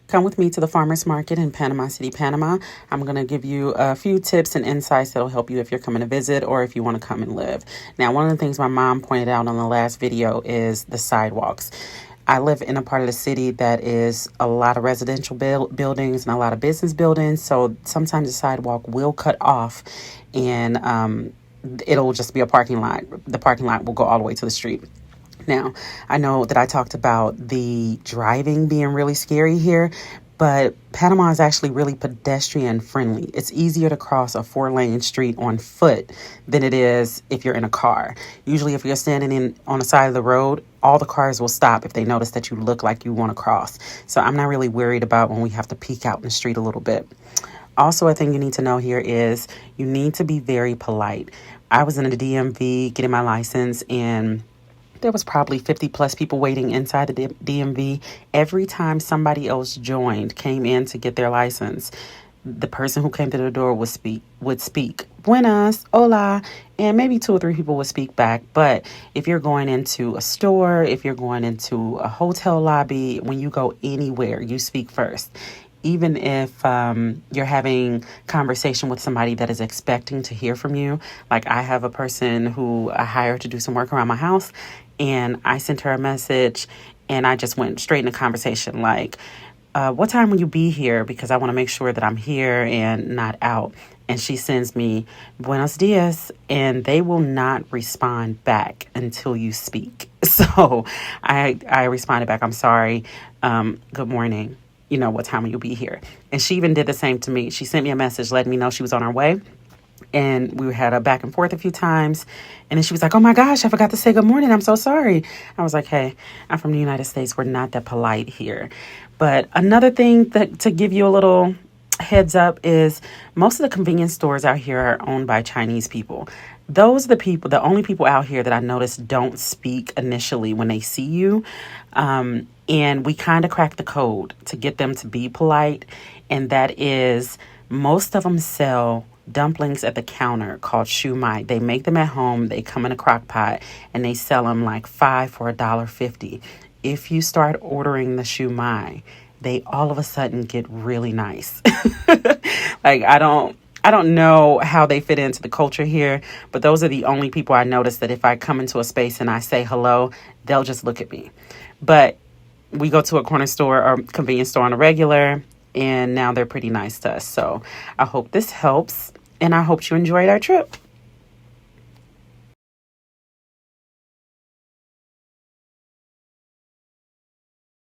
Come with me to the farmers market in Panama City, Panama. I'm going to give you a few tips and insights that'll help you if you're coming to visit or if you want to come and live. Now, one of the things my mom pointed out on the last video is the sidewalks. I live in a part of the city that is a lot of residential buildings and a lot of business buildings. So sometimes the sidewalk will cut off and it'll just be a parking lot. The parking lot will go all the way to the street. Now, I know that I talked about the driving being really scary here, but Panama is actually really pedestrian friendly. It's easier to cross a 4-lane street on foot than it is if you're in a car. Usually, if you're standing on the side of the road, all the cars will stop if they notice that you look like you want to cross. So I'm not really worried about when we have to peek out in the street a little bit. Also, a thing you need to know here is you need to be very polite. I was in the DMV getting my license, and there was probably 50 plus people waiting inside the DMV. Every time somebody else came in to get their license, the person who came to the door would speak, buenas, hola, and maybe 2 or 3 people would speak back. But if you're going into a store, if you're going into a hotel lobby, when you go anywhere, you speak first. Even if you're having conversation with somebody that is expecting to hear from you. Like, I have a person who I hired to do some work around my house, and I sent her a message, and I just went straight into conversation like, what time will you be here? Because I want to make sure that I'm here and not out. And she sends me, buenos dias, and they will not respond back until you speak. So I responded back, I'm sorry, good morning. What time will you be here? And she even did the same to me. She sent me a message letting me know she was on her way. And we had a back and forth a few times. And then she was like, oh my gosh, I forgot to say good morning. I'm so sorry. I was like, hey, I'm from the United States. We're not that polite here. But another thing to give you a little heads up is most of the convenience stores out here are owned by Chinese people. Those are the only people out here that I noticed don't speak initially when they see you. And we kind of crack the code to get them to be polite. And that is, most of them sell dumplings at the counter called shumai. They make them at home. They come in a crock pot and they sell them like 5 for $1.50. If you start ordering the shumai, they all of a sudden get really nice. Like, I don't know how they fit into the culture here, but those are the only people I notice that if I come into a space and I say hello, they'll just look at me. But we go to a corner store or convenience store on a regular, and now they're pretty nice to us. So I hope this helps, and I hope you enjoyed our trip.